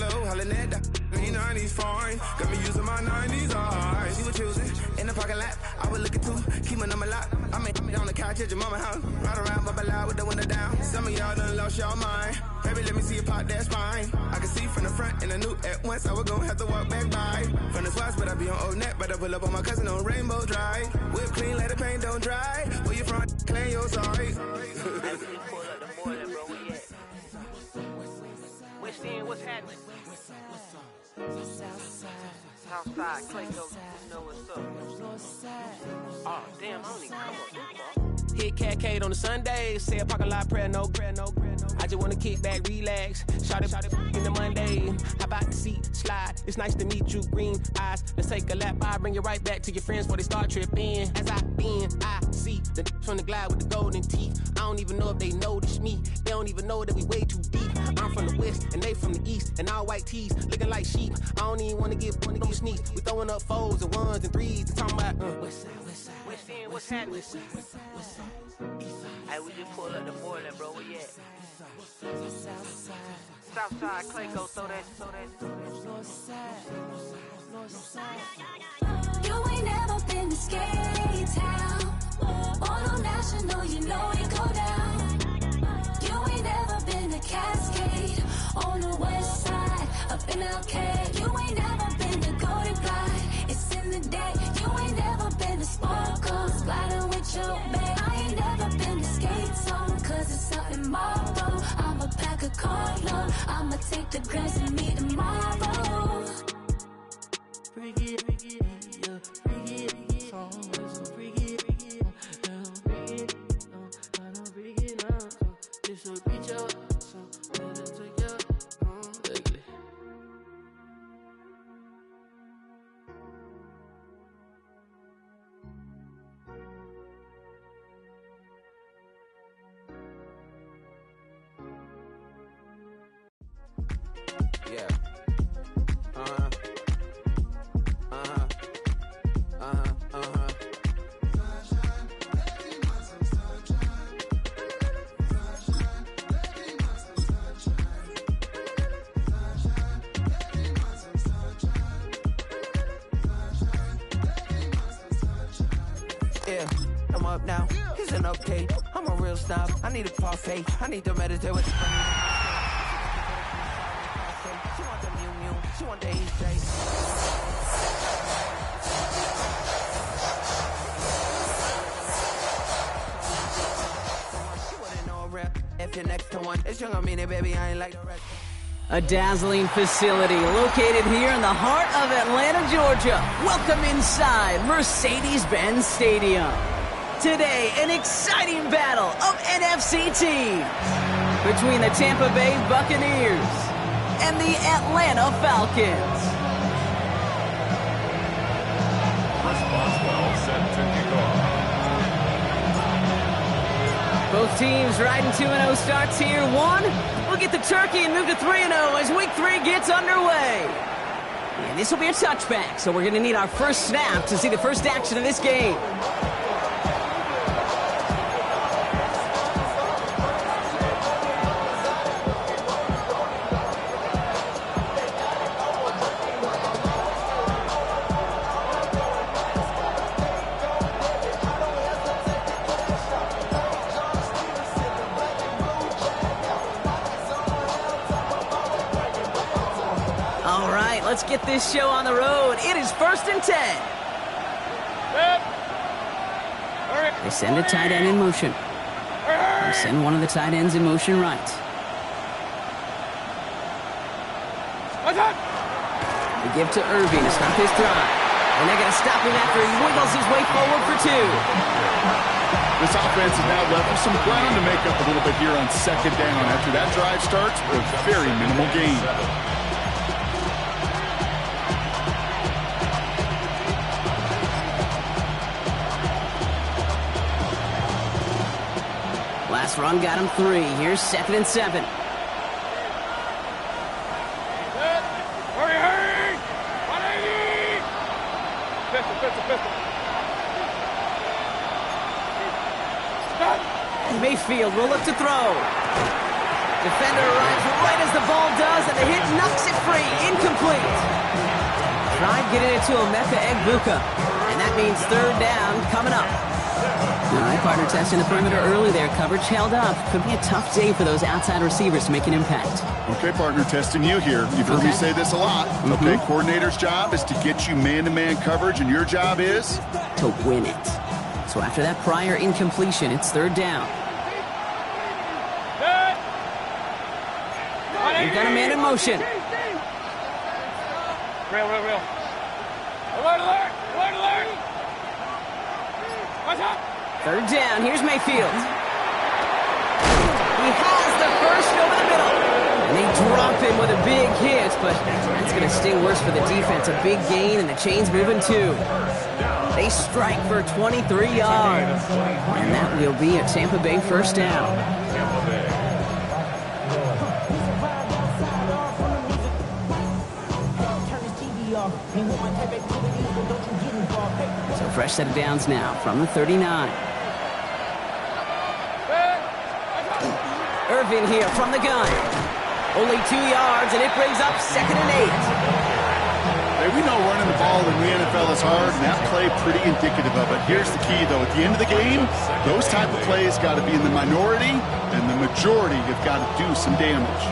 blow, hollering at that. Me 90s foreign, got me using my 90s eyes. She was choosing in the parking lot. I was looking too, keep my number locked. I made me on the couch at your mama house. Ride around, bubble loud with the window down. Some of y'all done lost y'all mind. Baby, let me see you pop, that's fine. I can see from the front and I knew at once I was gonna have to walk back by. From the spots, but I be on Old Net. But I pull up on my cousin on Rainbow Drive. Whip clean, let the paint don't dry. Where you from? Claim your sorry. What's happening? Southside, Clayco, you know what's up. Oh, damn, I don't even come up this far. Hit Catcade on a Sunday, say a parking lot prayer, no. I just wanna kick back, relax, shout it in the Monday. How about the seat slide? It's nice to meet you, green eyes. Let's take a lap, I bring you right back to your friends before they start tripping. As I bend, I see the from the glide with the golden teeth. I don't even know if they notice me. They don't even know that we way too deep. I'm from the west and they from the east, and all white tees looking like sheep. I don't even wanna get no sneak. We throwing up fours and ones and threes and talking about west side, what's happening? Hey, we just pulled up the boiler, bro. Where you at? Southside, Clayco, throw that. You ain't never been to Skate Town. On a national, you know you go down. You ain't never been to Cascade. On the west side, up in Arcade. You ain't never been to Golden Glide. It's in the day. You ain't never been to Sparkles, gliding with your babe. I ain't never been to Skate Zone, cause it's out in Marlboro. I'ma pack a carload. I'ma take the grass and meet tomorrow. Bring it, yeah, bring it, song, so bring it, I don't bring it now, so this will reach out, so let it take out, lately. Yeah. Yeah, I'm up now. It's an update. I'm a real snob. I need a parfait. I need to meditate with. She want the mew. She want the East Day. She wouldn't know a rap. If you're next to one, it's young, I mean it, baby. I ain't like the rest. A dazzling facility located here in the heart of Atlanta, Georgia. Welcome inside Mercedes-Benz Stadium. Today, an exciting battle of NFC teams between the Tampa Bay Buccaneers and the Atlanta Falcons. Both teams riding 2-0 starts here. We'll get the turkey and move to 3-0 as week 3 gets underway. And this will be a touchback, so we're going to need our first snap to see the first action of this game. Let's get this show on the road. It is 1st and 10. They send a tight end in motion. They send one of the tight ends in motion right. They give to Irving to stop his drive. And they're going to stop him after he wiggles his way forward for 2. This offense has now left some ground to make up a little bit here on 2nd down. After that drive starts with very minimal gain. Last run got him 3. Here's 2nd and 7. Hurry! 180! Pistol. Mayfield will look to throw. Defender arrives right as the ball does, and the hit knocks it free. Incomplete. Tried getting it to Emeka Egbuka, and that means third down coming up. All right, partner testing the perimeter early there. Coverage held up. Could be a tough day for those outside receivers to make an impact. Okay, partner, testing you here. You've heard me say this a lot. Okay, coordinator's job is to get you man-to-man coverage, and your job is? To win it. So after that prior incompletion, it's third down. We've got a man in motion. Real. Alert! Watch out! Third down. Here's Mayfield. He has the first over the middle. And they drop him with a big hit, but that's going to sting worse for the defense. A big gain, and the chain's moving too. They strike for 23 yards. And that will be a Tampa Bay first down. So fresh set of downs now from the 39. Irving here from the gun. Only 2 yards, and it brings up 2nd and 8. Hey, we know running the ball in the NFL is hard, and that play pretty indicative of it. Here's the key, though. At the end of the game, those type of plays got to be in the minority, and the majority have got to do some damage.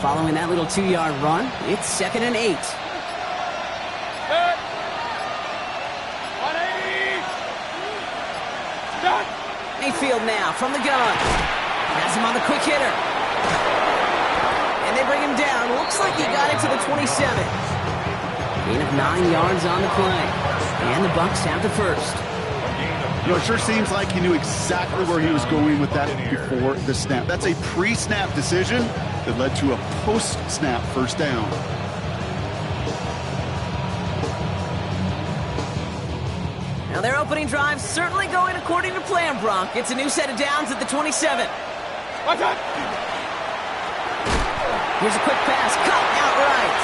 Following that little 2-yard run, it's 2nd and 8. Mayfield now from the gun. Has him on the quick hitter. And they bring him down. Looks like he got it to the 27. Gain of 9 yards on the play. And the Bucs have the first. You know, it sure seems like he knew exactly where he was going with that before the snap. That's a pre-snap decision that led to a post-snap first down. Now their opening drive certainly going according to plan, Bronk. It's a new set of downs at the 27. Watch out! Here's a quick pass, caught outright.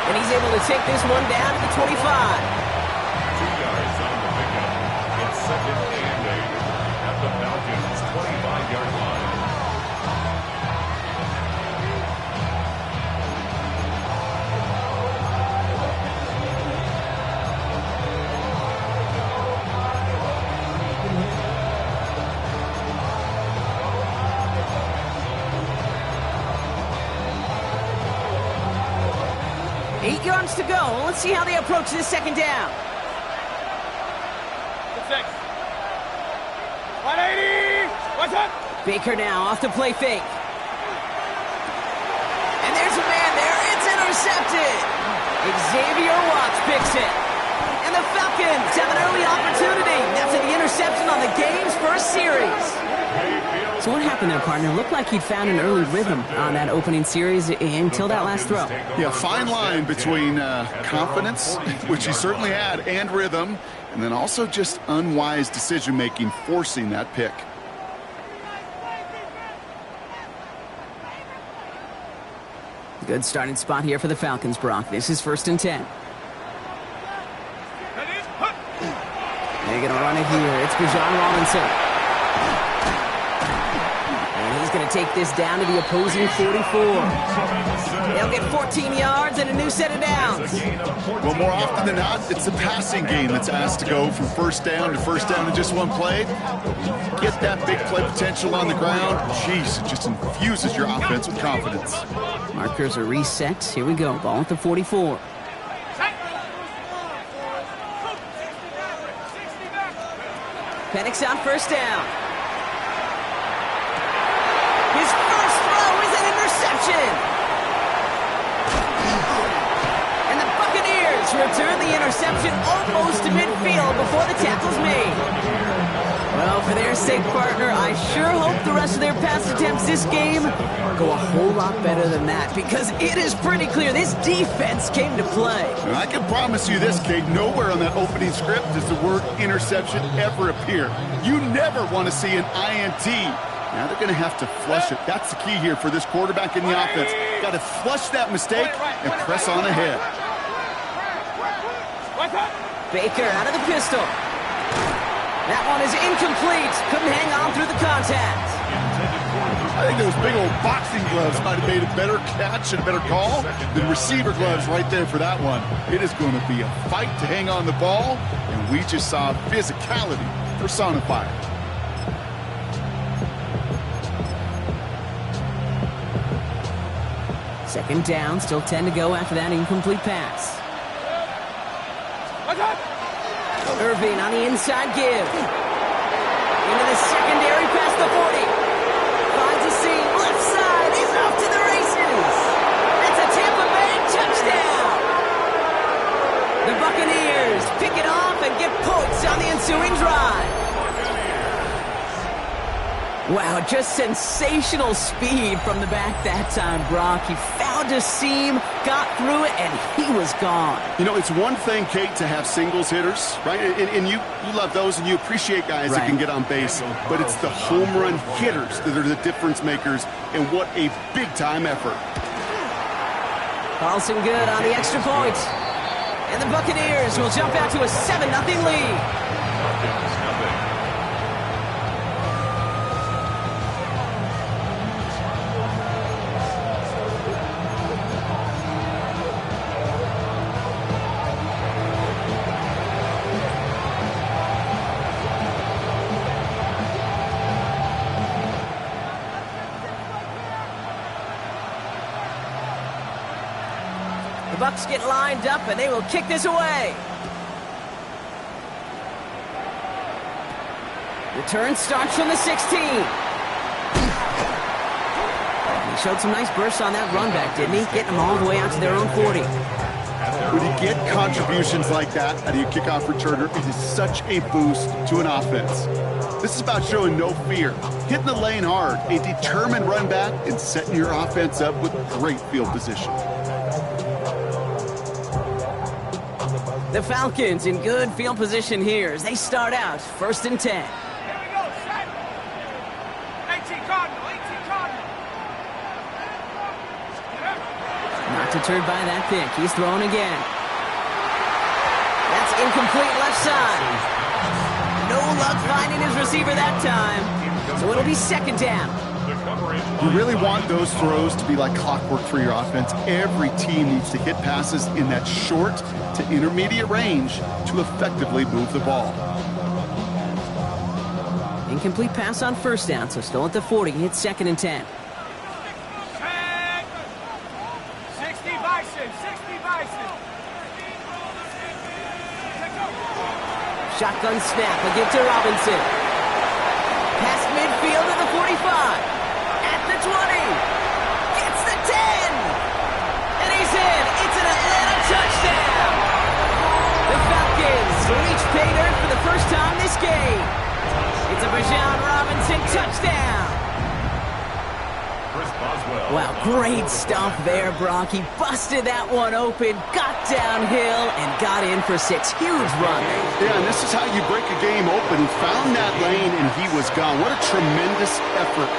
And he's able to take this one down to the 25. 2 yards on the pickup. It's 2nd and 8 at the Falcons' 25-yard line. Yards to go. Let's see how they approach this second down. 6. 180. What's up? Baker now off the play fake. And there's a man there. It's intercepted. Xavier Watts picks it. And the Falcons have an early opportunity after the interception on the game's first series. So what happened there, partner? Looked like he'd found an early rhythm on that opening series until that last throw. Yeah, fine line between confidence, which he certainly had, and rhythm, and then also just unwise decision-making, forcing that pick. Good starting spot here for the Falcons, Brock. This is 1st and 10. They're going to run it here. It's Bijan Robinson. He's going to take this down to the opposing 44. They'll get 14 yards and a new set of downs. Well, more often than not, it's the passing game that's asked to go from first down in just one play. Get that big play potential on the ground. Jeez, it just infuses your offense with confidence. Markers are reset. Here we go. Ball at the 44. Penix on first down. His first throw is an interception. And the Buccaneers return the interception almost to midfield before the tackle's made. Well, for their sake, partner, I sure hope the rest of their pass attempts this game go a whole lot better than that, because it is pretty clear this defense came to play. And I can promise you this, Kate, nowhere on that opening script does the word interception ever appear. You never want to see an INT. Now they're going to have to flush it. That's the key here for this quarterback in the offense. Got to flush that mistake and press on ahead. Baker out of the pistol. That one is incomplete. Couldn't hang on through the contact. I think those big old boxing gloves might have made a better catch and a better call than receiver gloves right there for that one. It is going to be a fight to hang on the ball, and we just saw physicality personified. Second down, still 10 to go after that incomplete pass. Irving on the inside give. Into the secondary past the 40. Finds a seam, left side, he's off to the races. That's a Tampa Bay touchdown. The Buccaneers pick it off and get points on the ensuing drive. Wow, just sensational speed from the back that time, Brock. He found a seam, got through it, and he was gone. You know, it's one thing, Kate, to have singles hitters, right? And you love those, and you appreciate guys that can get on base. But it's the home run hitters that are the difference makers, and what a big-time effort. Carlson good on the extra point. And the Buccaneers will jump out to a 7-0 lead. The Bucs get lined up, and they will kick this away. Return starts from the 16. He showed some nice bursts on that run back, didn't he? Getting them all the way out to their own 40. When you get contributions like that out of your kickoff returner, it is such a boost to an offense. This is about showing no fear, hitting the lane hard, a determined run back, and setting your offense up with great field position. The Falcons in good field position here as they start out 1st and 10. Here we go, set. 18 Cardinal. Not deterred by that pick. He's throwing again. That's incomplete left side. No luck finding his receiver that time. So it'll be 2nd down. You really want those throws to be like clockwork for your offense. Every team needs to hit passes in that short to intermediate range to effectively move the ball. Incomplete pass on 1st down, so still at the 40. Hits 2nd and 10. 60 Bison. Shotgun snap, a give to Robinson. Past midfield to the 45. At the 20. Gets the 10. And he's in. It's an Atlanta touchdown. The Falcons reach pay dirt for the first time this game. It's a Bijan Robinson touchdown. Wow, great stuff there, Brock. He busted that one open, got downhill, and got in for 6. Huge run. Yeah, and this is how you break a game open. He found that lane, and he was gone. What a tremendous effort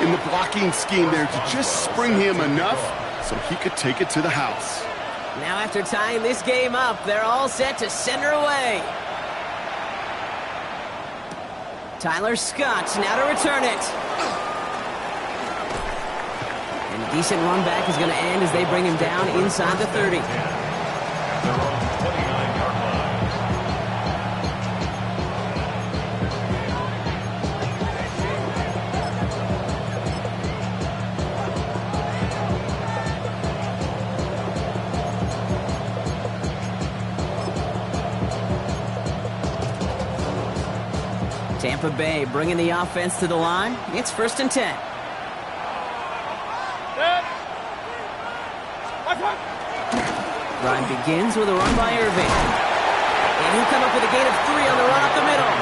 in the blocking scheme there to just spring him enough so he could take it to the house. Now after tying this game up, they're all set to send her away. Tyler Scott now to return it. And a decent run back is going to end as they bring him down inside the 30. Tampa Bay bringing the offense to the line. It's 1st and 10. Run begins with a run by Irving. And he'll come up with a gain of 3 on the run up the middle.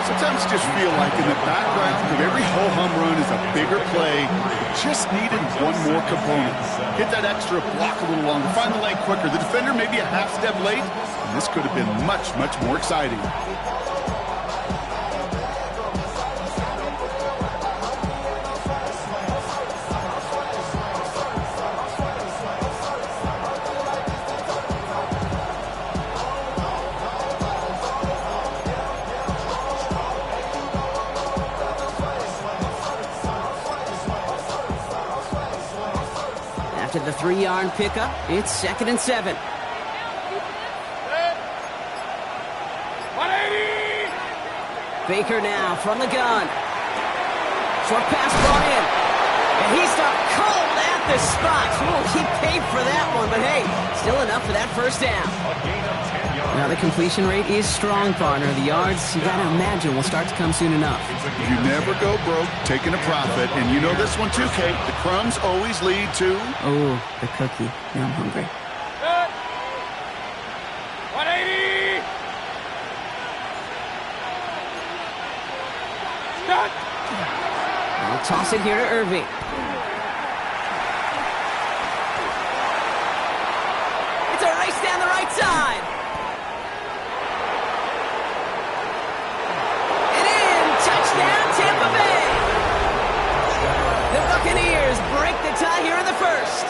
Sometimes you just feel like in the background of every ho-hum run is a bigger play. Just needed one more component. Hit that extra block a little longer. Find the lane quicker. The defender may be a half step late, and this could have been much, much more exciting. 3-yard pickup. It's 2nd and 7. 180! Baker now from the gun. Short pass brought in. And he stopped cold at the spot. Ooh, he paid for that one, but hey, still enough for that first down. Now the completion rate is strong, partner. The yards, you gotta imagine, will start to come soon enough. You never go broke taking a profit, and you know this one too, Kate. The crumbs always lead to... Oh, the cookie. Now I'm hungry. 180! Stop! I'll toss it here to Irving. It's a race down the right side. And in, touchdown Tampa Bay. The Buccaneers break the tie here in the first.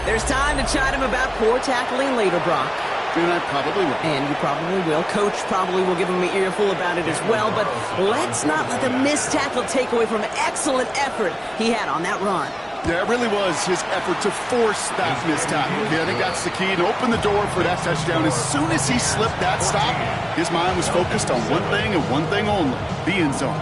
There's time to chide him about poor tackling later, Brock. And I probably will. And you probably will. Coach probably will give him an earful about it as well, but let's not let the missed tackle take away from excellent effort he had on that run. Yeah, it really was his effort to force that missed tackle. Yeah, I think that's the key, and open the door for that touchdown. As soon as he slipped that stop, his mind was focused on one thing and one thing only, the end zone.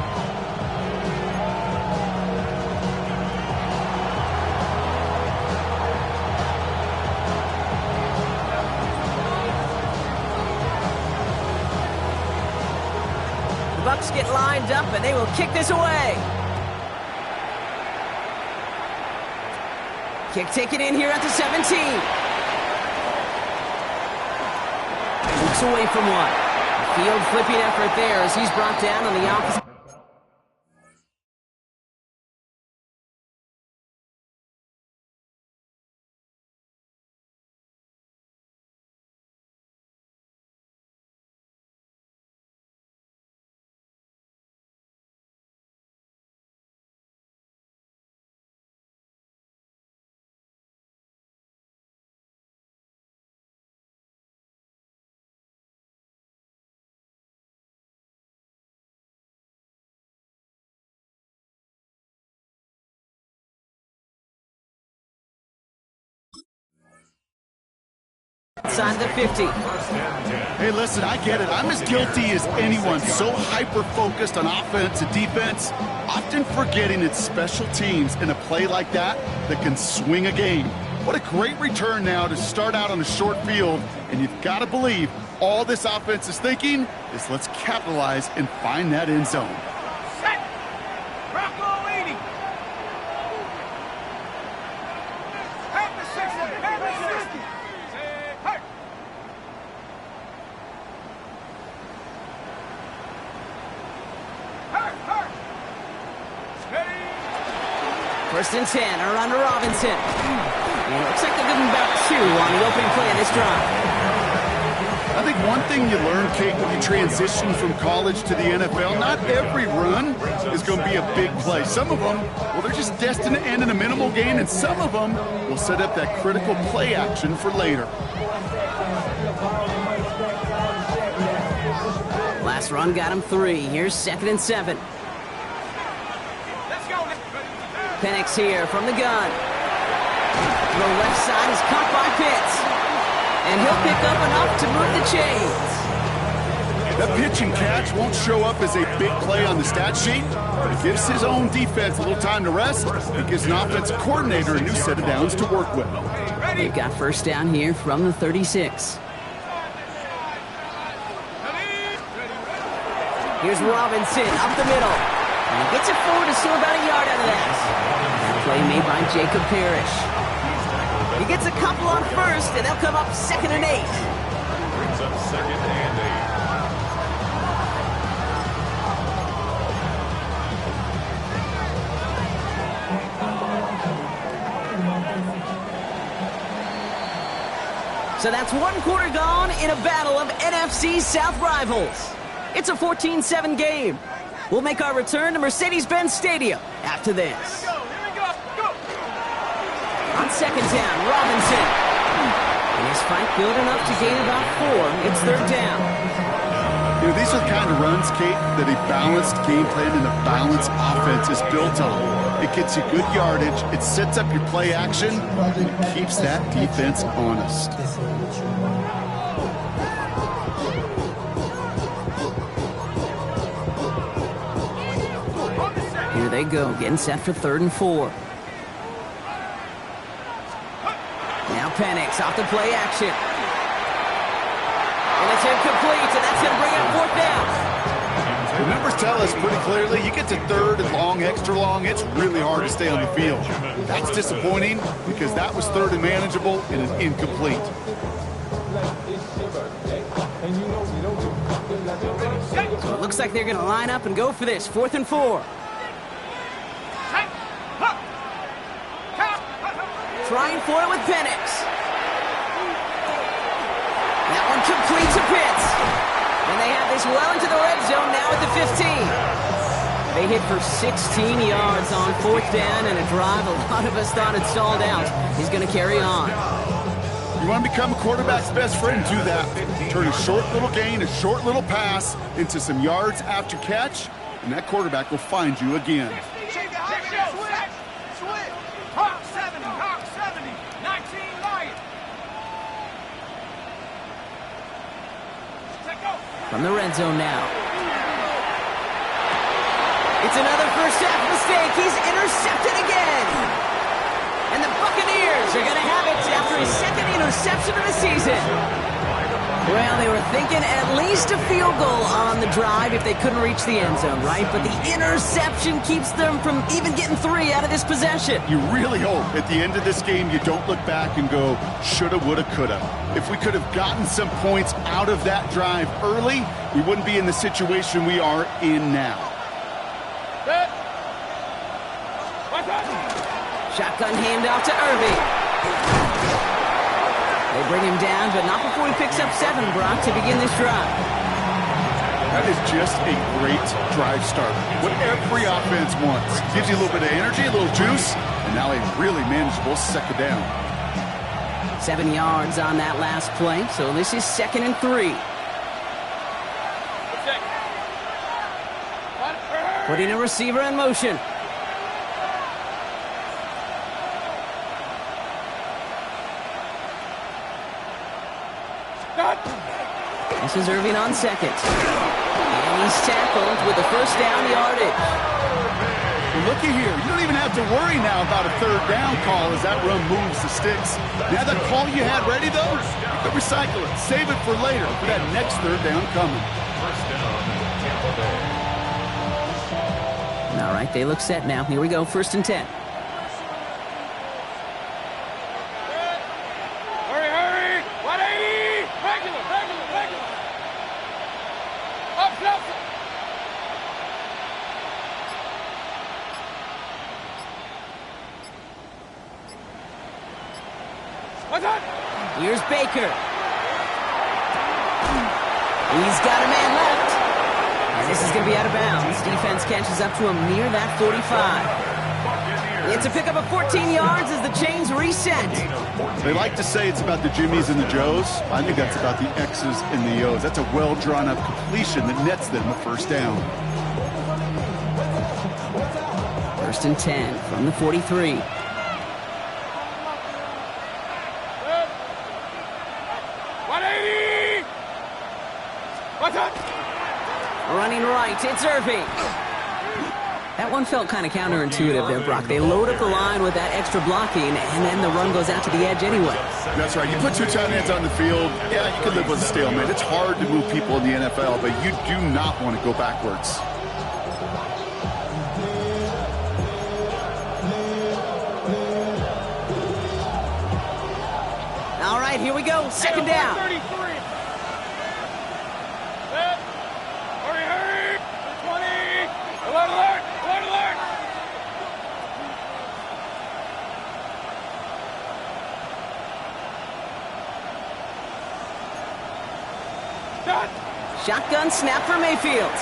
Bucks get lined up, and they will kick this away. Kick taken in here at the 17. Looks away from one. Field flipping effort there as he's brought down on the opposite. Inside the 50. Hey, listen, I get it. I'm as guilty as anyone. So hyper-focused on offense and defense, often forgetting it's special teams in a play like that that can swing a game. What a great return now to start out on a short field, and you've got to believe all this offense is thinking is let's capitalize and find that end zone. Set! Rocco 80! Half the 60! Half the 60! Hurt! Hurt! Steady! First and 10, around to Robinson. And it looks like they're giving about 2 on the opening play of this drive. I think one thing you learn, Kate, when you transition from college to the NFL, not every run is going to be a big play. Some of them, well, they're just destined to end in a minimal gain, and some of them will set up that critical play action for later. Last run got him 3. Here's 2nd and 7. Let's go! Penix here from the gun. The left side is caught by Pitts. And he'll pick up enough to move the chains. That pitch and catch won't show up as a big play on the stat sheet, but it gives his own defense a little time to rest. It gives an offensive coordinator a new set of downs to work with. They've got first down here from the 36. Here's Robinson up the middle. And he gets it forward to still about a yard out of that. That play made by Jacob Parrish. He gets a couple on first, and they'll come up 2nd and 8. Brings up 2nd and 8. So that's 1 quarter gone in a battle of NFC South rivals. It's a 14-7 game. We'll make our return to Mercedes-Benz Stadium after this. On 2nd down, Robinson. And his fight good enough to gain about 4. It's 3rd down. You know, these are the kind of runs, Kate, that a balanced game plan and a balanced offense is built on. it gets you good yardage, it sets up your play action, and it keeps that defense honest. Here they go, getting set for 3rd and 4. Now Penix off the play action. And it's incomplete, and that's going to bring up 4th down. The numbers tell us pretty clearly, you get to 3rd and long, extra long, it's really hard to stay on the field. That's disappointing because that was 3rd and manageable and it's incomplete. So it looks like they're going to line up and go for this, 4th and 4. Trying for it with Penix. That one complete to Pitts. And they have this well into the red zone now at the 15. They hit for 16 yards on 4th down and a drive a lot of us thought had stalled out. He's going to carry on. You want to become a quarterback's best friend, do that. Turn a short little gain, a short little pass into some yards after catch, and that quarterback will find you again. From the red zone now. It's another first half mistake. He's intercepted again. And the Buccaneers are going to have it after his 2nd interception of the season. Well, they were thinking at least a field goal on the drive if they couldn't reach the end zone, right? But the interception keeps them from even getting 3 out of this possession. You really hope at the end of this game you don't look back and go, shoulda, woulda, coulda. If we could have gotten some points out of that drive early, we wouldn't be in the situation we are in now. Shotgun handoff to Irving. They bring him down, but not before he picks up 7, Brock, to begin this drive. That is just a great drive starter. What every offense wants. Gives you a little bit of energy, a little juice, and now a really manageable 2nd down. 7 yards on that last play, so this is 2nd and 3. Putting a receiver in motion. This is Irving on 2nd. And he's tackled with the 1st down yardage. Well, looky here. You don't even have to worry now about a 3rd down call as that run moves the sticks. Now that call you had ready, though, you could recycle it. Save it for later for that next 3rd down coming. All right, they look set now. Here we go, 1st and 10. Hurry! 180! Regular! Up, What's that? Here's Baker. He's got a man left. And this is going to be out of bounds. Defense catches up to him near that 45. It's a pickup of 14 yards as the chains reset. They like to say it's about the Jimmies and the Joes. I think that's about the X's and the O's. That's a well-drawn-up completion that nets them a 1st down. 1st and 10 from the 43. Running right, it's Irving. That one felt kind of counterintuitive there, Brock. They load up the line with that extra blocking, and then the run goes out to the edge anyway. That's right. You put 2 tight ends on the field, yeah, you can live with a stalemate. It's hard to move people in the NFL, but you do not want to go backwards. All right, here we go. 2nd down. 33. Hurry! 20! Alert! Shotgun snap for Mayfield.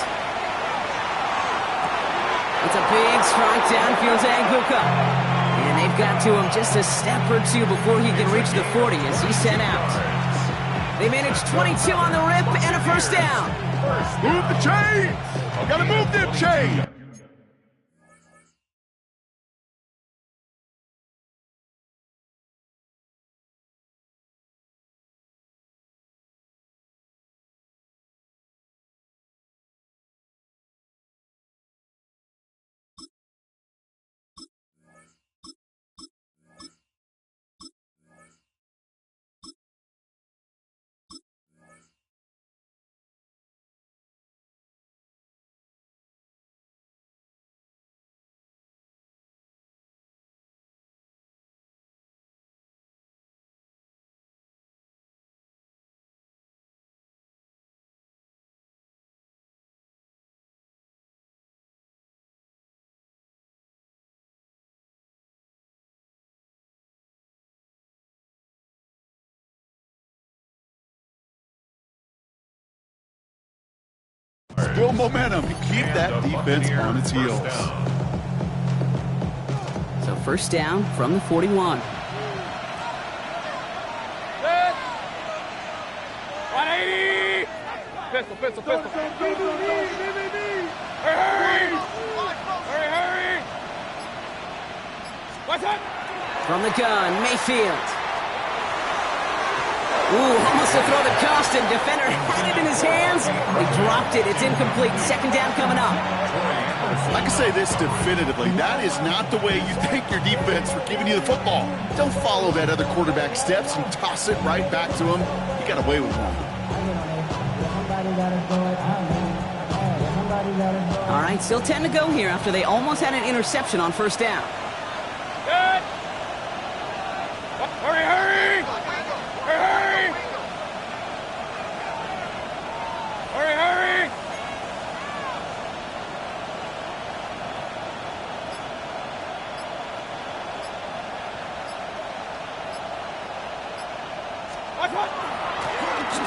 It's a big strike downfield to Anguka. And they've got to him just a step or 2 before he can reach the 40 as he's sent out. They managed 22 on the rip and a 1st down. Move the chains! Gotta move them chains! build momentum and keep that defense on its heels. So first down from the 41. 180! Pistol. Hurry! What's up? From the gun, Mayfield. Ooh, almost a throw that cost him. Defender had it in his hands. He dropped it. It's incomplete. Second down coming up. I can say this definitively. That is not the way you thank your defense for giving you the football. Don't follow that other quarterback steps and toss it right back to him. You got away with one. All right, still 10 to go here after they almost had an interception on first down. Good. Hurry!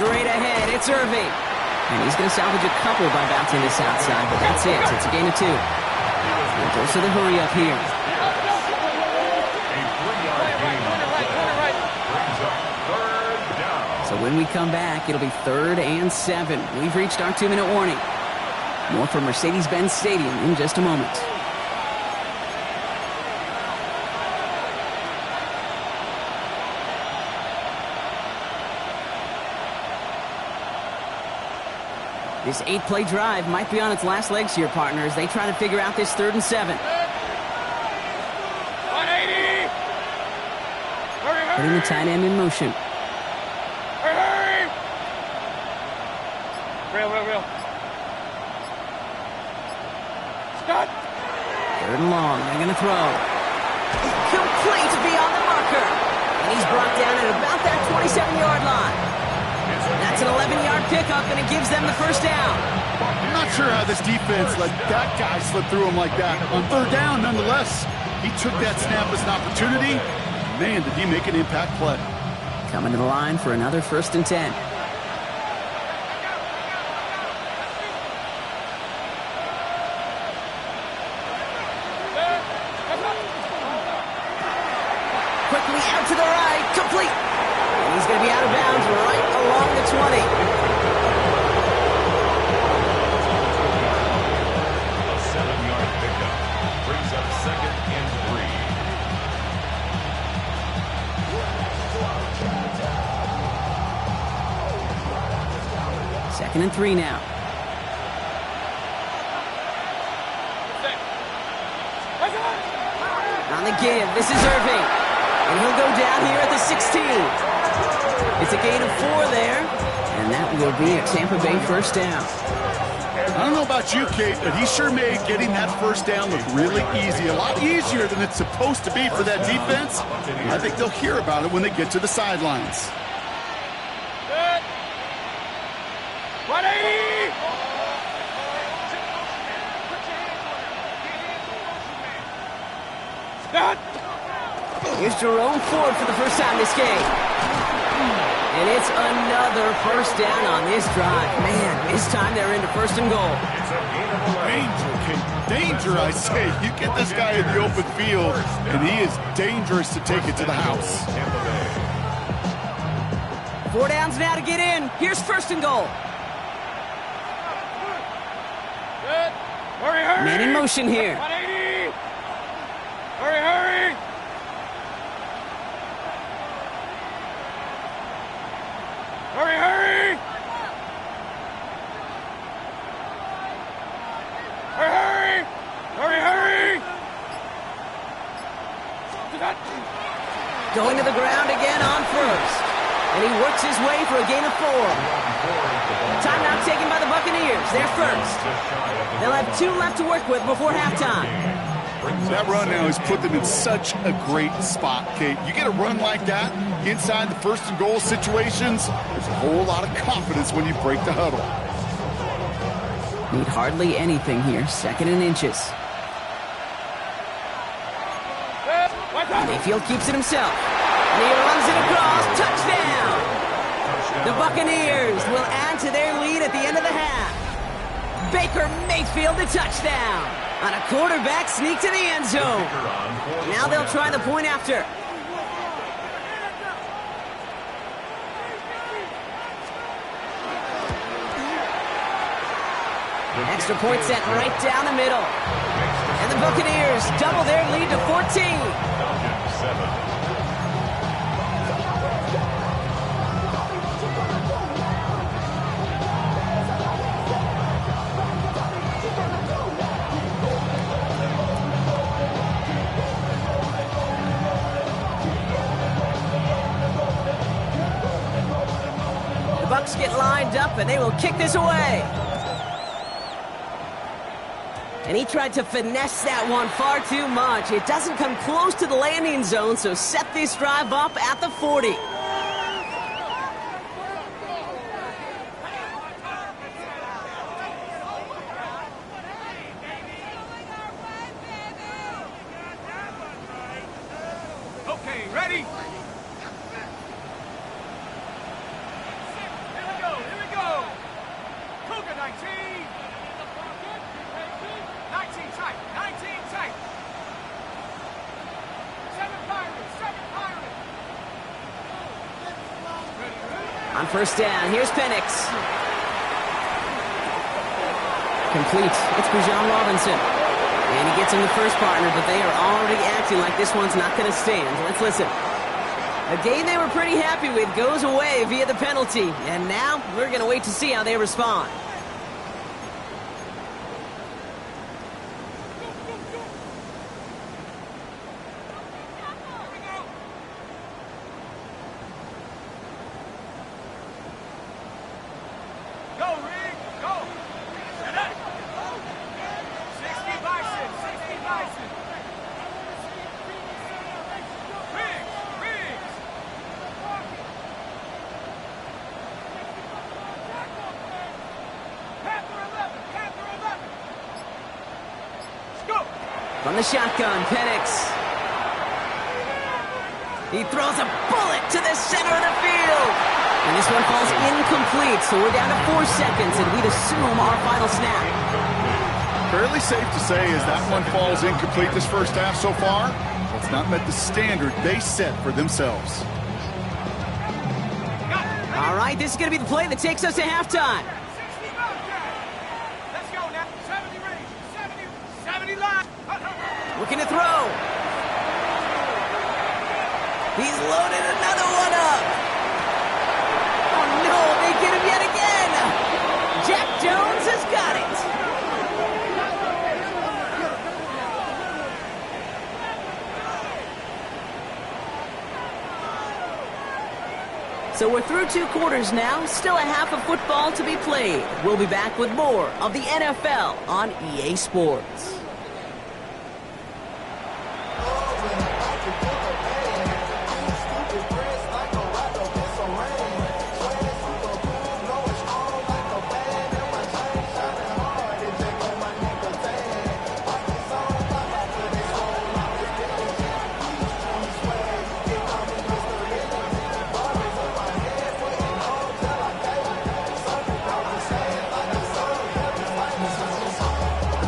Straight ahead, it's Irving. And he's going to salvage a couple by bouncing this outside, but that's it. It's a gain of 2. And goes to the hurry up here. So when we come back, it'll be 3rd and 7. We've reached our 2-minute warning. More from Mercedes-Benz Stadium in just a moment. This 8-play drive might be on its last legs here, partners. They try to figure out this 3rd and 7. 180! Putting the tight end in motion. Hurry! Real. Scott! 3rd and long. They're going to throw. Complete beyond the marker. And he's brought down at about that 27-yard line. That's an 11-yard pickup, and it gives them the first down. I'm not sure how this defense let that guy slip through him like that. On 3rd down, nonetheless, he took that snap as an opportunity. Man, did he make an impact play. Coming to the line for another 1st and 10. Quickly out to the right, complete. And he's going to be out of bounds right along the 20. A 7-yard pickup brings up 2nd and 3. 2nd and 3 now. On the give, this is Irving. And he'll go down here at the 16. It's a gain of 4 there. And that will be a Tampa Bay first down. I don't know about you, Kate, but he sure made getting that first down look really easy. A lot easier than it's supposed to be for that defense. I think they'll hear about it when they get to the sidelines. 180! Scott! Here's Jerome Ford for the first time this game. And it's another first down on this drive. Man, this time they're into 1st and goal. Danger, Kate. Danger, I say. You get this guy in the open field, and he is dangerous to take it to the house. 4 downs now to get in. Here's 1st and goal. Good. Hurry! Man in motion here. 180! Hurry! Going to the ground again on 1st. And he works his way for a gain of 4. Timeout taken by the Buccaneers. They're first. They'll have 2 left to work with before halftime. That run now has put them in such a great spot, Kate. You get a run like that inside the 1st and goal situations, there's a whole lot of confidence when you break the huddle. Need hardly anything here. 2nd and inches. Mayfield keeps it himself. And he runs it across. Touchdown! The Buccaneers will add to their lead at the end of the half. Baker Mayfield the touchdown. On a quarterback sneak to the end zone. Now they'll try the point after. Extra point sent right down the middle. And the Buccaneers double their lead to 14. The Bucs get lined up and they will kick this away. And he tried to finesse that one far too much. It doesn't come close to the landing zone, so set this drive up at the 40. Okay, ready? Here we go. Cougar 19. 19 tight. 19 tight. 7 Pirates. On first down, here's Penix. Complete. It's Bijan Robinson. And he gets him the first partner, but they are already acting like this one's not going to stand. Let's listen. A game they were pretty happy with goes away via the penalty. And now we're going to wait to see how they respond. Go, Rick. Go. 60 Bison. 60 Bison. Riggs. Panther 11. Let's go. From the shotgun, Penix. He throws a bullet to the center of the field. And this one falls incomplete, so we're down to 4 seconds, and we'd assume our final snap. Fairly safe to say as that one falls incomplete this first half so far. It's not met the standard they set for themselves. All right, this is going to be the play that takes us to halftime. 60 Let's go now. 70 range. 70 line. Looking to throw. He's loaded another one up. Oh, no, they get him yet again. Jack Jones has got it. So we're through 2 quarters now, still a half of football to be played. We'll be back with more of the NFL on EA Sports.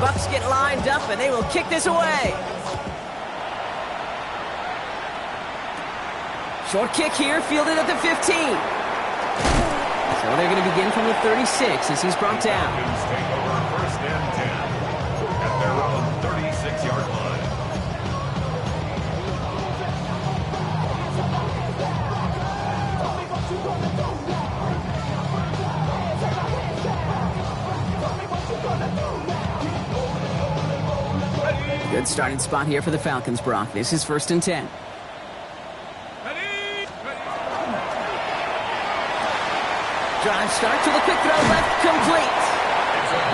Bucs get lined up and they will kick this away. Short kick here, fielded at the 15. So they're going to begin from the 36 as he's brought down. Take over first and 10 at their own 36-yard line. Good starting spot here for the Falcons, Brock. This is first and 10. Drive start to the quick throw left, complete.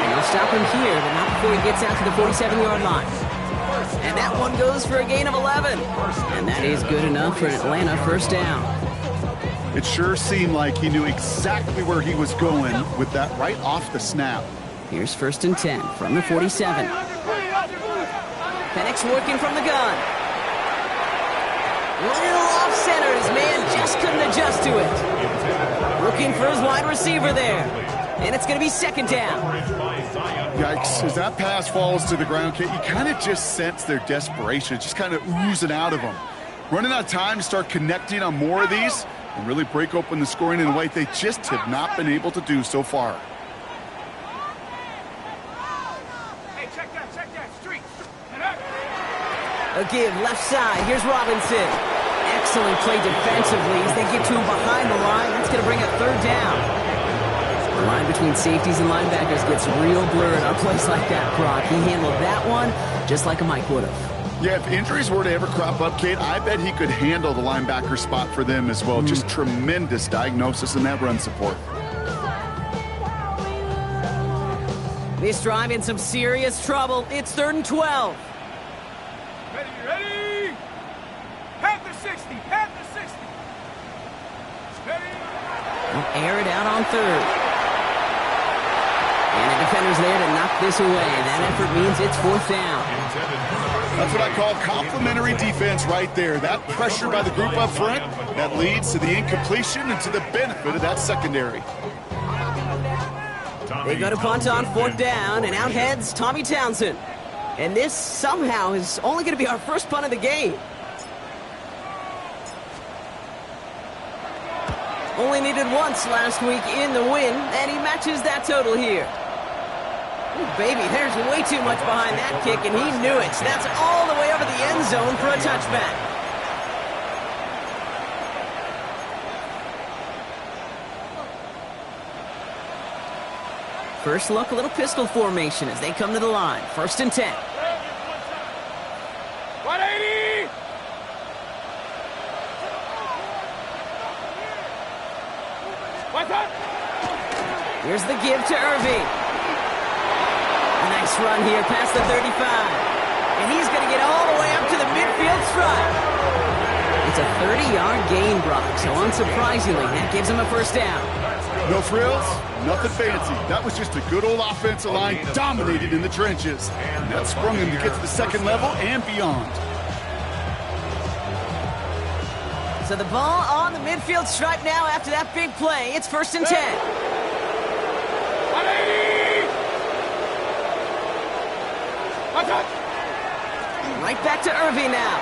And they'll stop him here, but not before he gets out to the 47-yard line. And that one goes for a gain of 11. And that is good enough for an Atlanta first down. It sure seemed like he knew exactly where he was going with that right off the snap. Here's first and 10 from the 47. Penix working from the gun. Little off center. His man just couldn't adjust to it. Looking for his wide receiver there. And it's going to be second down. Yikes, as that pass falls to the ground, Kate, you kind of just sense their desperation. It's just kind of oozing out of them. Running out of time to start connecting on more of these and really break open the scoring in a way they just have not been able to do so far. Hey, check that, street. A give, left side. Here's Robinson. Excellent play defensively as they get to him behind the line. That's going to bring a third down. The line between safeties and linebackers gets real blurred on plays like that, Brock. He handled that one just like a Mike would have. Yeah, if injuries were to ever crop up, Kate, I bet he could handle the linebacker spot for them as well. Just tremendous diagnosis in that run support. This drive in some serious trouble. It's 3rd and 12. Ready? Panther 60. Steady. They'll air it out on 3rd. And the defender's there to knock this away. That effort means it's 4th down. That's what I call complimentary defense right there. That pressure by the group up front, that leads to the incompletion and to the benefit of that secondary. They go to punt on 4th down, and out heads Tommy Townsend. And this somehow is only going to be our first punt of the game. Only needed once last week in the win, and he matches that total here. Ooh, baby, there's way too much behind that kick, and he knew it. So that's all the way over the end zone for a touchback. First look, a little pistol formation as they come to the line. 1st and 10. 180. What's up? Here's the give to Irving. A nice run here past the 35. And he's going to get all the way up to the midfield stripe. It's a 30-yard gain, Brock, so unsurprisingly, that gives him a 1st down. No frills, nothing fancy. That was just a good old offensive line dominated in the trenches. And that sprung him to get to the 2nd level and beyond. So the ball on the midfield stripe now after that big play. It's 1st and 10. 180. What's up? Right back to Irving now.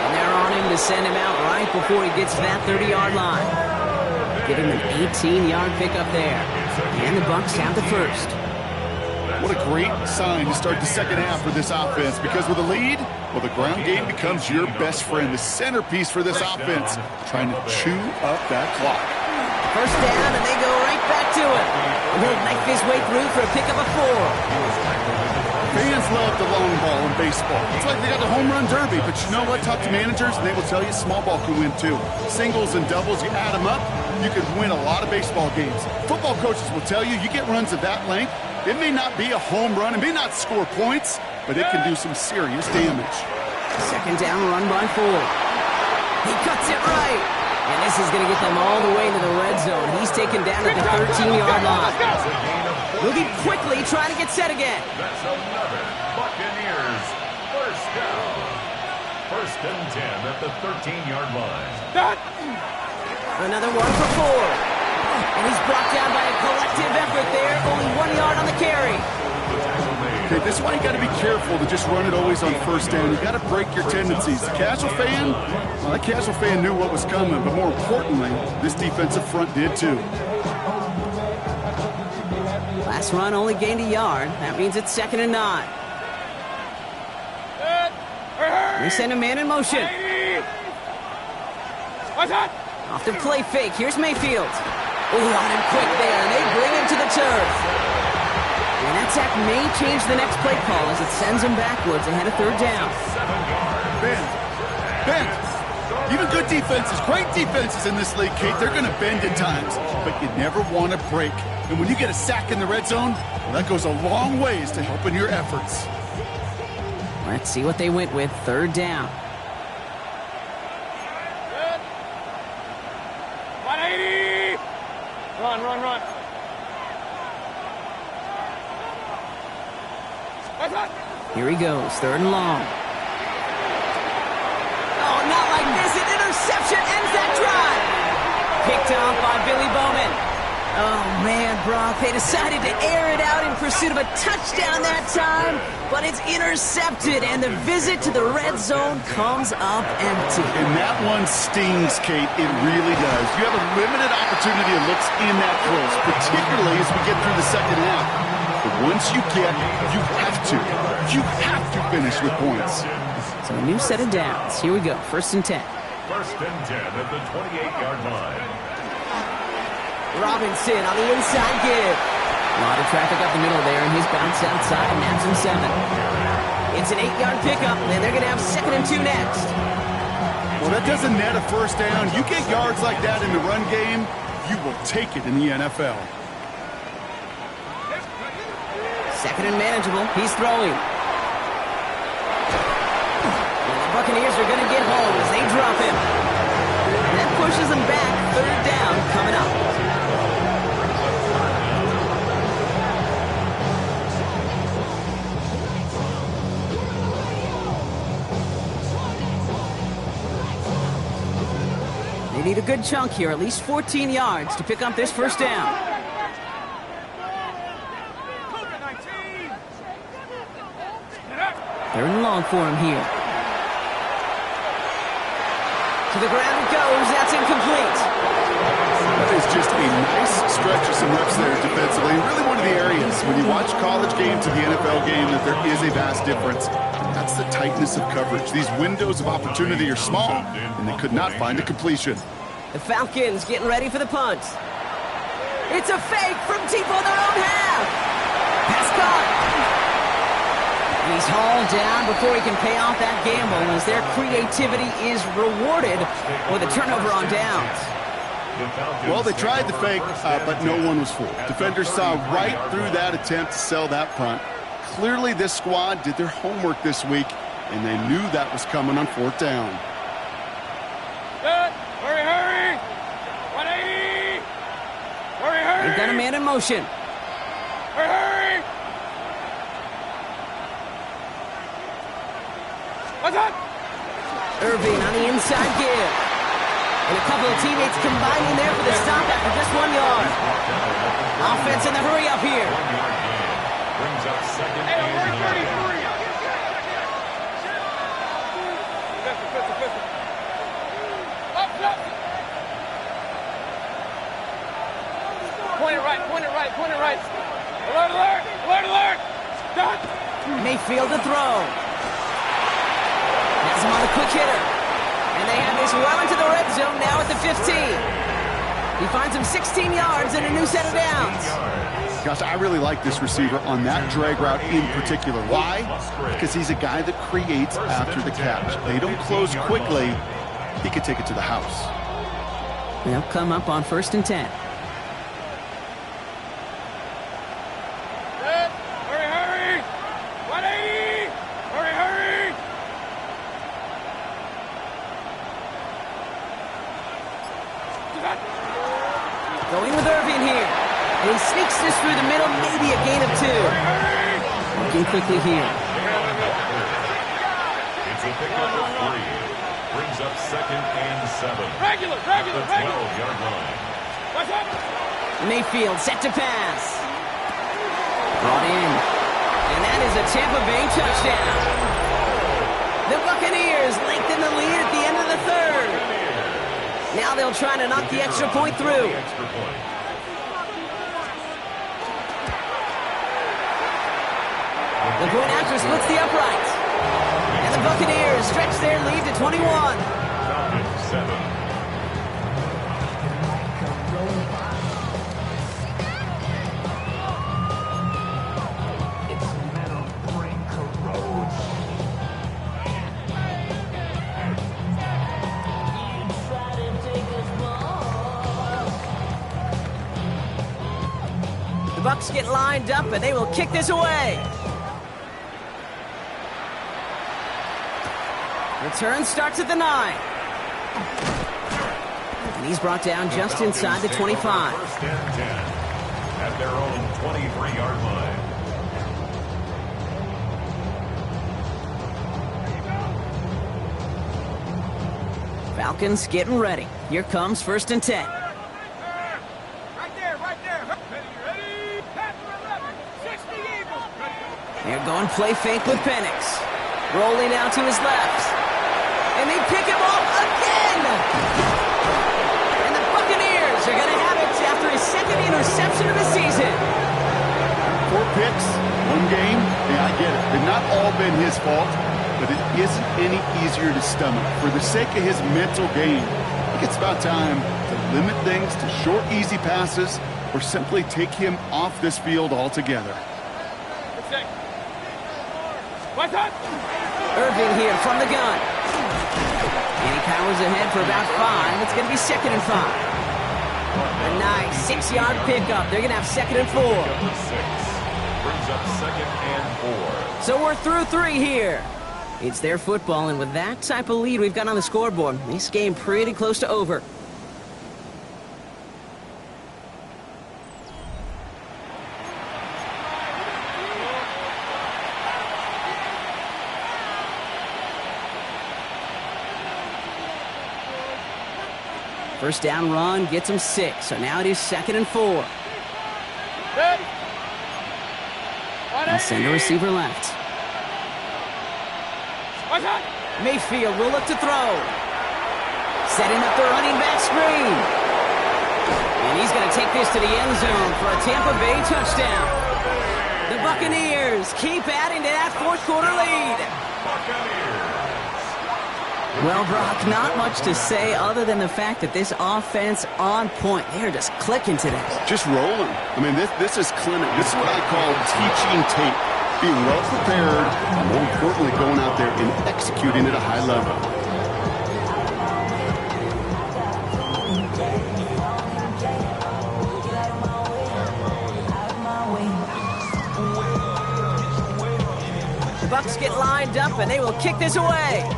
And they're on him to send him out right before he gets to that 30-yard line. Give him an 18-yard pickup there. And the Bucs have the 1st. What a great sign to start the 2nd half for this offense, because with a lead, well, the ground game becomes your best friend, the centerpiece for this offense, trying to chew up that clock. 1st down, and they go right back to it. And he'll knife his way through for a pickup of 4. Fans love the long ball in baseball. It's like they got the home run derby, but you know what? Talk to managers, and they will tell you small ball can win too. Singles and doubles, you add them up, you can win a lot of baseball games. Football coaches will tell you, you get runs of that length, it may not be a home run, it may not score points, but it can do some serious damage. 2nd down, run by 4. He cuts it right. And this is going to get them all the way to the red zone. He's taken down at the 13-yard line. Moving quickly, trying to get set again. That's another Buccaneers 1st down. 1st and 10 at the 13-yard line. Another one for 4. And he's brought down by a collective effort there. Only 1 yard on the carry. Okay, this is why you got to be careful to just run it always on 1st down. You got to break your tendencies. The casual fan, well, that casual fan knew what was coming, but more importantly, this defensive front did too. Last run only gained a yard. That means it's 2nd and 9. They send a man in motion. What's that? Off the play fake. Here's Mayfield. Oh, on him quick there, and they bring him to the turf. And that sack may change the next play call as it sends him backwards ahead of 3rd down. Bend. Even good defenses, great defenses in this league, Kate, they're going to bend at times, but you never want to break. And when you get a sack in the red zone, well, that goes a long ways to helping your efforts. Let's see what they went with. 3rd down. 180. Run. Here he goes, 3rd and long. Oh, not like this. An interception ends that drive. Picked off by Billy Bowman. Oh, man, Brock, they decided to air it out in pursuit of a touchdown that time, but it's intercepted, and the visit to the red zone comes up empty. And that one stings, Kate. It really does. You have a limited opportunity of looks in that close, particularly as we get through the second half. But once you have to finish with points. So a new set of downs. Here we go, 1st and 10. 1st and 10 at the 28-yard line. Robinson on the inside give. A lot of traffic up the middle there, and his bounce outside nabs him 7. It's an 8-yard pickup, and they're going to have 2nd and 2 next. Well, that doesn't net a first down. You get yards like that in the run game, you will take it in the NFL. 2nd and manageable. He's throwing. And the Buccaneers are going to get home as they drop him. And that pushes them back. 3rd down coming up. They need a good chunk here, at least 14 yards to pick up this 1st down. 3rd and long for him here. To the ground it goes. That's incomplete. That is just a nice stretch of some reps there defensively. And really one of the areas, when you watch college game to the NFL game, that there is a vast difference. That's the tightness of coverage. These windows of opportunity are small, and they could not find a completion. The Falcons getting ready for the punt. It's a fake from deep on their own half. Pass caught. He's hauled down before he can pay off that gamble as their creativity is rewarded with a turnover on downs. Well, they tried the fake, but no one was fooled. Defenders saw right through that attempt to sell that punt. Clearly, this squad did their homework this week, and they knew that was coming on 4th down. Good. Hurry, hurry. 180. Hurry, hurry. They've got a man in motion. Hurry, hurry. What's up? Irving on the inside give. And a couple of teammates combining there for the stop after just 1 yard. Offense in the hurry up here. Brings up 2nd Hey, and 9. 33. Up. Point it right. Alert. Done. Mayfield to throw. Has him on a quick hitter. And they have this well into the red zone now at the 15. He finds him 16 yards and a new set of downs. Gosh, I really like this receiver on that drag route in particular. Why? Because he's a guy that creates after the catch. They don't close quickly. He could take it to the house. They'll come up on 1st and 10. Hurry. 180. Hurry. Going with Irving here. And he sneaks this through the middle, maybe a gain of 2. Looking quickly here. It's a pickup of 3. Brings up 2nd and 7. Regular. The 12-yard line. What's up? Mayfield set to pass. Brought in. And that is a Tampa Bay touchdown. The Buccaneers lengthen the lead at the end of the 3rd. Now they'll try to knock the extra point through. The point after splits the upright. And the Buccaneers stretch their lead to 21. Falcons 7. The Bucs get lined up, and they will kick this away. Return starts at the 9. And he's brought down just inside the 25. 1st and 10 at their own 23-yard line. Falcons getting ready. Here comes 1st and 10. Right there. They're going play fake with Penix. Rolling out to his left. And they pick him off again! And the Buccaneers are going to have it after his second interception of the season. 4 picks, 1 game. Yeah, I get it. They've not all been his fault, but it isn't any easier to stomach. For the sake of his mental game, I think it's about time to limit things to short, easy passes or simply take him off this field altogether. Irving here from the gun. And he powers ahead for about 5. It's going to be 2nd and 5. A nice 6-yard pickup. They're going to have 2nd and 4. Brings up 2nd and 4. So we're through 3 here. It's their football, and with that type of lead we've got on the scoreboard, this game pretty close to over. First down run gets him 6, so now it is 2nd and 4. They'll send a receiver left. Mayfield will look to throw. Setting up the running back screen. And he's going to take this to the end zone for a Tampa Bay touchdown. The Buccaneers keep adding to that 4th quarter lead. Well, Brock, not much to say other than the fact that this offense on point. They're just clicking today. Just rolling. I mean, this is clinic. This is what I call teaching tape. Being well prepared, and more importantly, going out there and executing at a high level. The Bucs get lined up, and they will kick this away.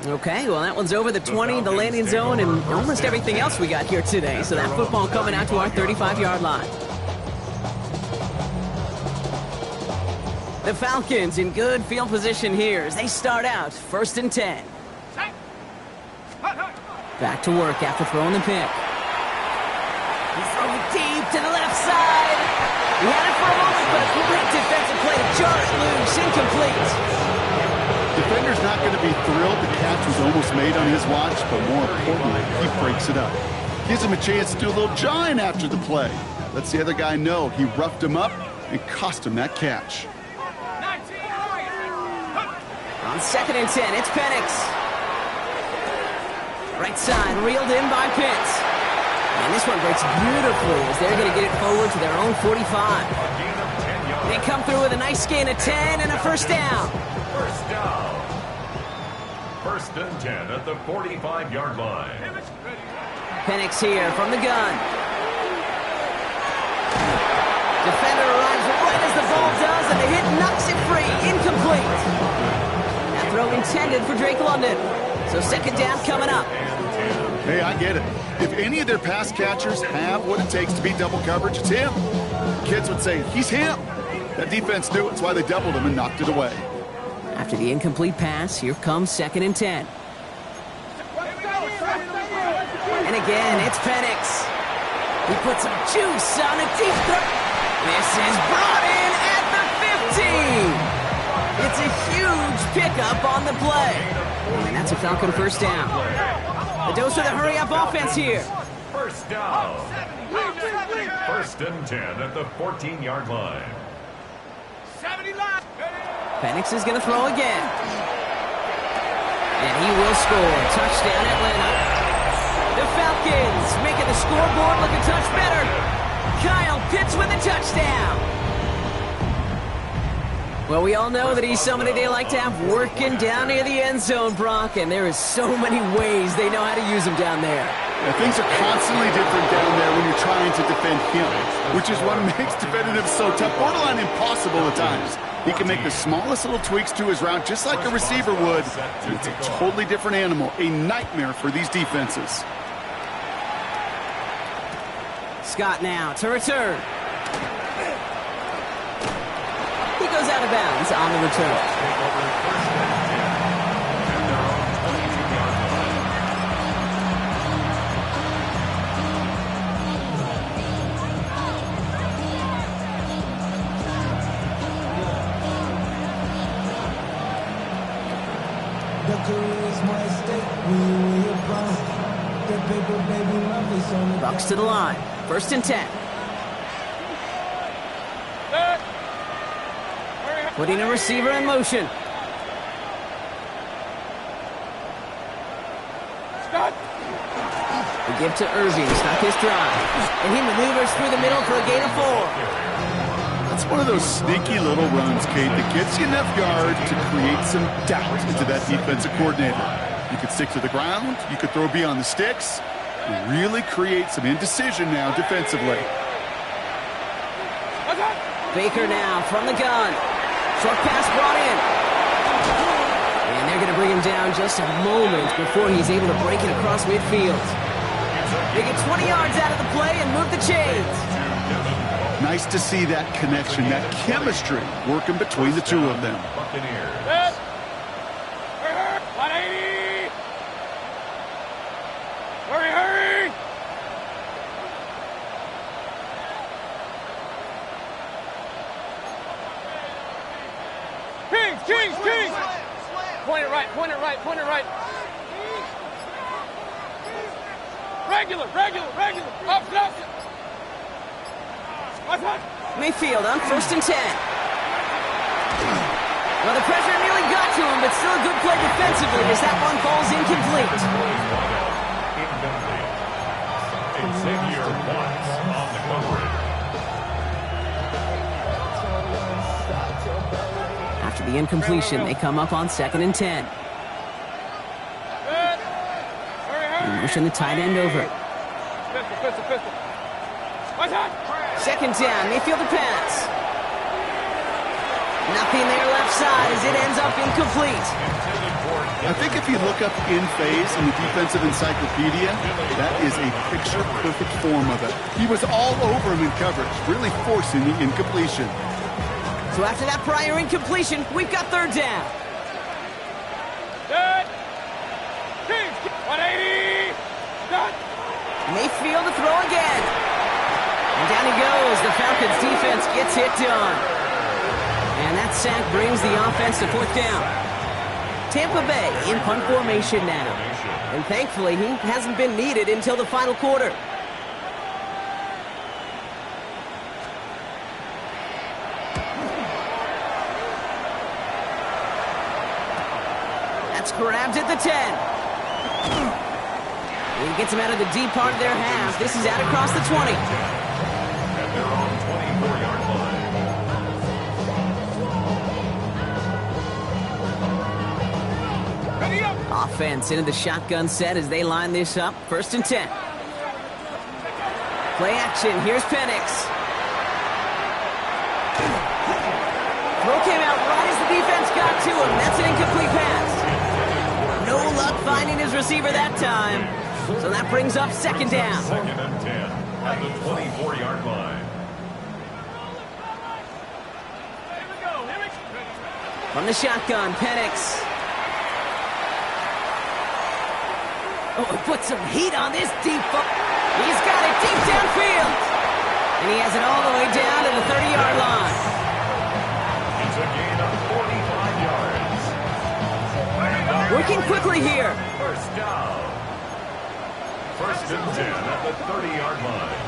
Okay, well, that one's over the 20, the landing zone, and almost everything else we got here today. So that football coming out to our 35-yard line. The Falcons in good field position here as they start out 1st and 10. Back to work after throwing the pick. He's throwing deep to the left side. He had it for a moment, but a great defensive play to jar it loose, incomplete. Defender's not going to be thrilled the catch was almost made on his watch, but more importantly, he breaks it up. Gives him a chance to do a little jawing after the play. Lets the other guy know he roughed him up and cost him that catch. On 2nd and 10, it's Penix. Right side, reeled in by Pitts. And this one breaks beautifully as they're going to get it forward to their own 45. They come through with a nice gain of 10 and a first down. First down. 1st and 10 at the 45-yard line. Penix here from the gun. Defender arrives right as the ball does, and the hit knocks it free. Incomplete. That throw intended for Drake London. So 2nd down coming up. Hey, I get it. If any of their pass catchers have what it takes to beat double coverage, it's him. Kids would say, he's him. That defense knew it. That's why they doubled him and knocked it away. After the incomplete pass, here comes 2nd and 10. And again, it's Penix. He puts some juice on a deep throw. This is brought in at the 15. It's a huge pickup on the play. And that's a Falcon first down. The dose of the hurry-up offense here. First down. 1st and 10 at the 14-yard line. 70 line. Penix is going to throw again. And he will score. Touchdown, Atlanta. The Falcons making the scoreboard look a touch better. Kyle Pitts with a touchdown. Well, we all know that he's somebody they like to have working down near the end zone, Brock, and there is so many ways they know how to use him down there. Yeah, things are constantly different down there when you're trying to defend him, which is what makes defending him so tough, borderline impossible at times. He can make the smallest little tweaks to his route just like a receiver would, and it's a totally different animal, a nightmare for these defenses. Scott now to return. He goes out of bounds on the return. Bucks to the line. 1st and 10. Putting a receiver in motion. The give to Irving, stuck his drive. And he maneuvers through the middle for a gain of 4. That's one of those sneaky little runs, Kate, that gets you enough yard to create some doubt into that defensive coordinator. You could stick to the ground, you could throw beyond the sticks, and really create some indecision now defensively. Baker now from the gun. Short pass brought in. And they're going to bring him down just a moment before he's able to break it across midfield. They get 20 yards out of the play and move the chains. Nice to see that connection, that chemistry working between the two of them. Buccaneers. 180. Hurry, hurry. Kings. Point it right. Regular. Up. Mayfield on 1st and 10. Well, the pressure nearly got to him, but still a good play defensively as that one falls incomplete. Xavier Watts on the coverage. After the incompletion, they come up on 2nd and 10. They motion the tight end over. Pistol. 2nd down, Mayfield to pass. Nothing there left side as it ends up incomplete. I think if you look up in phase in the defensive encyclopedia, that is a picture-perfect form of it. He was all over him in coverage, really forcing the incompletion. So after that prior incompletion, we've got 3rd down. Good. Kings. 180. Done. Mayfield to throw again. And down he goes. The Falcons defense gets it done. And that sack brings the offense to 4th down. Tampa Bay in punt formation now. And thankfully, he hasn't been needed until the final quarter. That's grabbed at the 10. He gets him out of the deep part of their half. This is out across the 20. And they're on 24-yard line. Offense into the shotgun set as they line this up. 1st and 10. Play action. Here's Penix. Throw came out right as the defense got to him. That's an incomplete pass. No luck finding his receiver that time. So that brings up 2nd down. 2nd and 10 at the 24-yard line. From the shotgun, Penix. Oh, he put some heat on this deep ball. He's got it deep downfield. And he has it all the way down to the 30-yard line. It's a gain of 45 yards. Working quickly here. First down. 1st and 10 at the 30-yard line.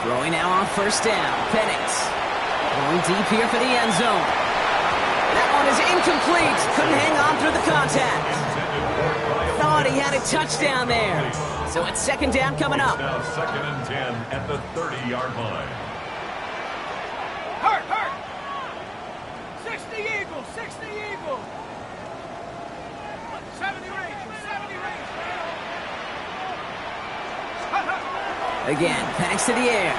Throwing now on 1st down. Penix. Going deep here for the end zone. That one is incomplete. Couldn't hang on through the contact. Thought he had a touchdown there. So it's 2nd down coming up. Now 2nd and 10 at the 30-yard line. Hurt. 60 Eagles. 70 Rangers. Again, Penix to the air.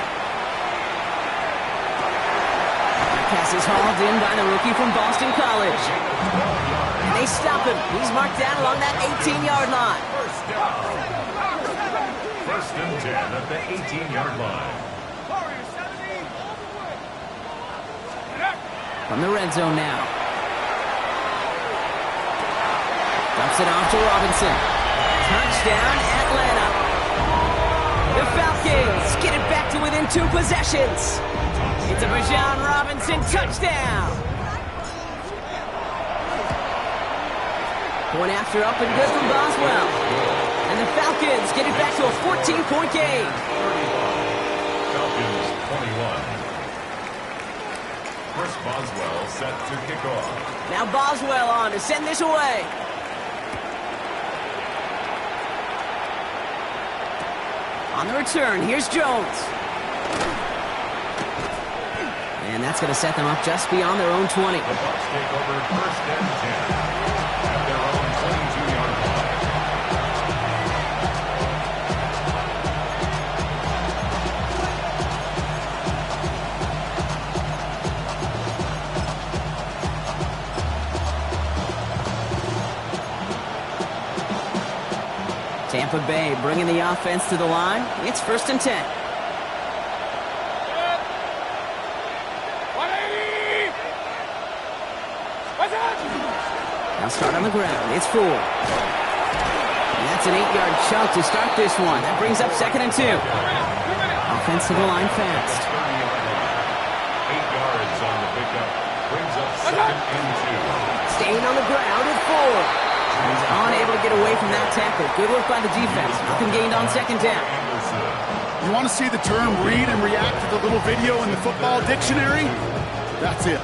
Pass is hauled in by the rookie from Boston College. And they stop him. He's marked down along that 18-yard line. First down. 1st and 10 at the 18-yard line. From the red zone now. Dumps it off to Robinson. Touchdown, Atlanta. The Falcons get it back to within 2 possessions. It's a Bijan Robinson touchdown. Point after up and good from Boswell. And the Falcons get it back to a 14-point game. 31. Falcons 21. Chris Boswell set to kick off. Now Boswell on to send this away. On the return, here's Jones. And that's going to set them up just beyond their own 20. The Bucs take over first and 10 at their own 22-yard line. Tampa Bay bringing the offense to the line. It's first and 10. Now start on the ground. It's 4. And that's an 8-yard chunk to start this one. That brings up second and 2. Offense to the line fast. 8 yards on the pickup. Brings up second and 2. Staying on the ground at 4. He's unable to get away from that tackle. Good work by the defense. Nothing gained on second down. You want to see the term read and react to the little video in the football dictionary? That's it.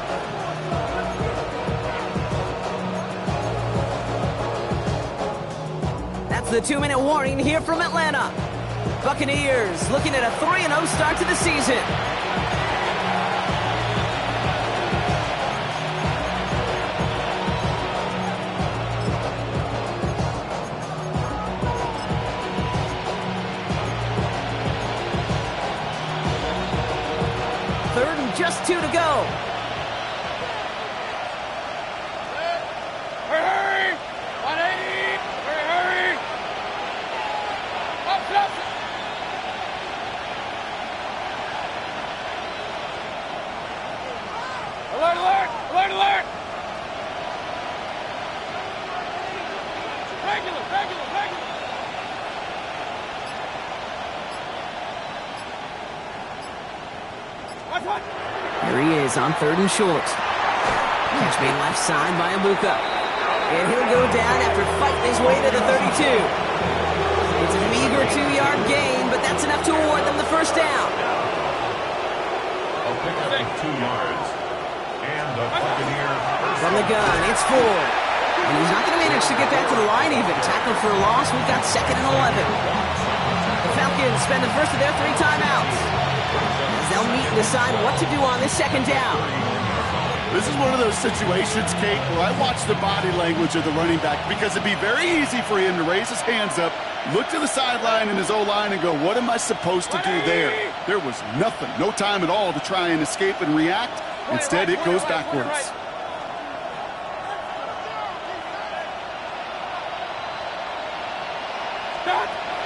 That's the 2-minute warning here from Atlanta. Buccaneers looking at a 3-0 start to the season. Third and just 2 to go. Hurry! 180! Hurry! Up! Alert! Regular! Here he is on third and short. Catch made left side by Abuka. And he'll go down after fighting his way to the 32. It's a meager 2-yard gain, but that's enough to award them the first down. A pickup of 2 yards. And the Buccaneer From the gun, it's Ford. And he's not going to manage to get that to the line even. Tackled for a loss, we've got second and 11. The Falcons spend the first of their 3 timeouts. As they'll meet and decide what to do on this second down. This is one of those situations, Kate, where I watch the body language of the running back because it'd be very easy for him to raise his hands up, look to the sideline in his O-line and go, what am I supposed to do there? There was nothing, no time at all to try and escape and react. Instead, it goes backwards.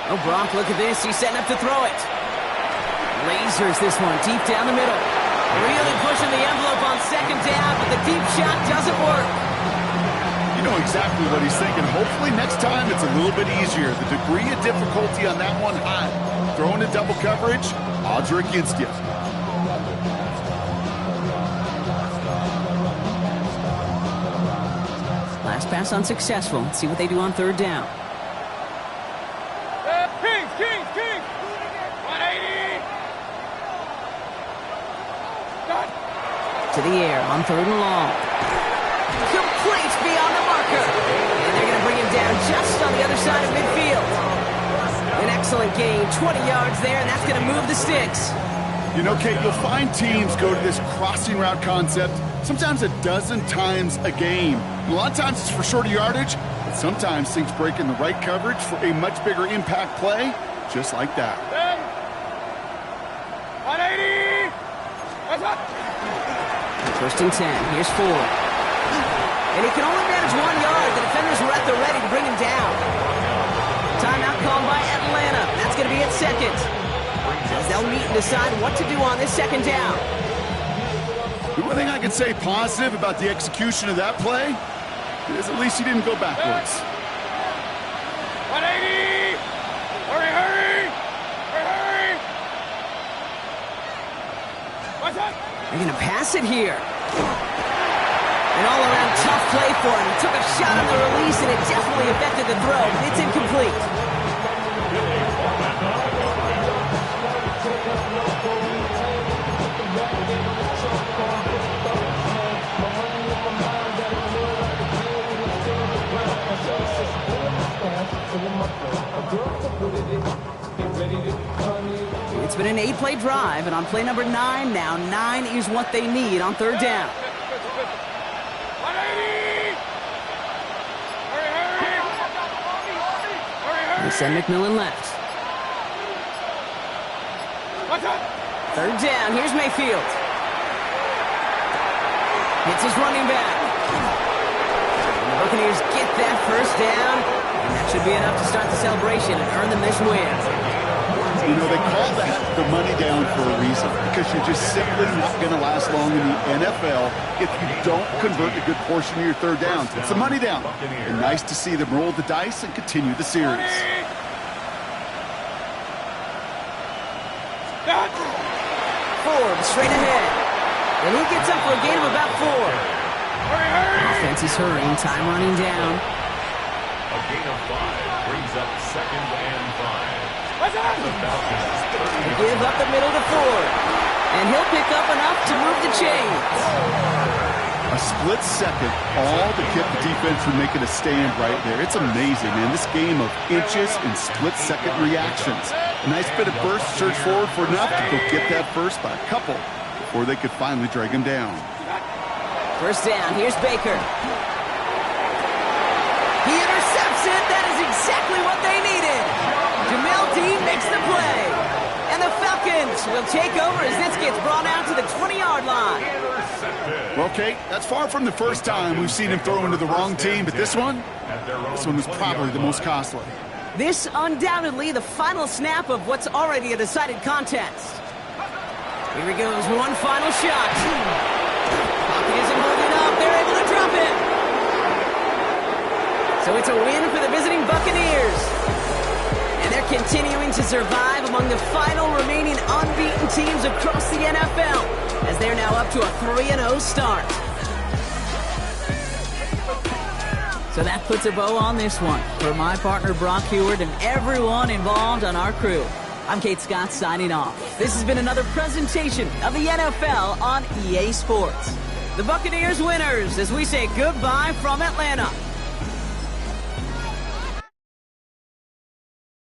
Oh, Brock, look at this. He's setting up to throw it. Lasers this one deep down the middle. Really pushing the envelope on second down, but the deep shot doesn't work. You know exactly what he's thinking. Hopefully next time it's a little bit easier. The degree of difficulty on that one high. Throwing to double coverage, odds are against you. Last pass unsuccessful. Let's see what they do on third down. Kings! 180! To the air on third and long. Complete beyond the marker. And they're going to bring him down just on the other side of midfield. An excellent gain, 20 yards there, and that's going to move the sticks. You know, Kate, you'll find teams go to this crossing route concept sometimes a dozen times a game. A lot of times it's for shorter yardage, but sometimes things break in the right coverage for a much bigger impact play, just like that. 180! First and 10. Here's Ford. And he can only manage 1 yard. The defenders were at the ready to bring him down. Timeout called by Atlanta. That's going to be at second. As they'll meet and decide what to do on this second down. The one thing I can say positive about the execution of that play is at least he didn't go backwards. 180! Hurry! They're going to pass it here. An all-around tough play for him. He took a shot on the release, and it definitely affected the throw. It's incomplete. It's been an 8-play drive, and on play number 9 now, 9 is what they need on third down. They send McMillan left. Third down, here's Mayfield. Hits his running back. And the Buccaneers get that first down, and that should be enough to start the celebration and earn them this win. You know, they call that the money down for a reason, because you're just simply not going to last long in the NFL if you don't convert a good portion of your third downs. It's a money down. And nice to see them roll the dice and continue the series. Ford straight ahead. And he gets up for a gain of about 4. Offense is hurrying, time running down. A gain of 5 brings up 2nd and 5. They give up the middle to Ford. And he'll pick up enough to move the chains. A split second, all to keep the defense from making a stand right there. It's amazing, man. This game of inches and split-second reactions. A nice bit of burst, search forward for enough to go get that first by a couple before they could finally drag him down. First down, here's Baker. He intercepts it. That is exactly what they needed. Jamel Dean makes the play. And the Falcons will take over as this gets brought out to the 20-yard line. Okay, that's far from the first time we've seen him throw into the wrong team, but this one was probably the most costly. This undoubtedly the final snap of what's already a decided contest. Here he goes, one final shot. Pocket isn't holding up. They're able to drop it. So it's a win for the visiting Buccaneers. And they're continuing to survive among the final remaining unbeaten teams across the NFL, as they're now up to a 3-0 start. So that puts a bow on this one. For my partner Brock Heward and everyone involved on our crew, I'm Kate Scott signing off. This has been another presentation of the NFL on EA Sports. The Buccaneers winners as we say goodbye from Atlanta.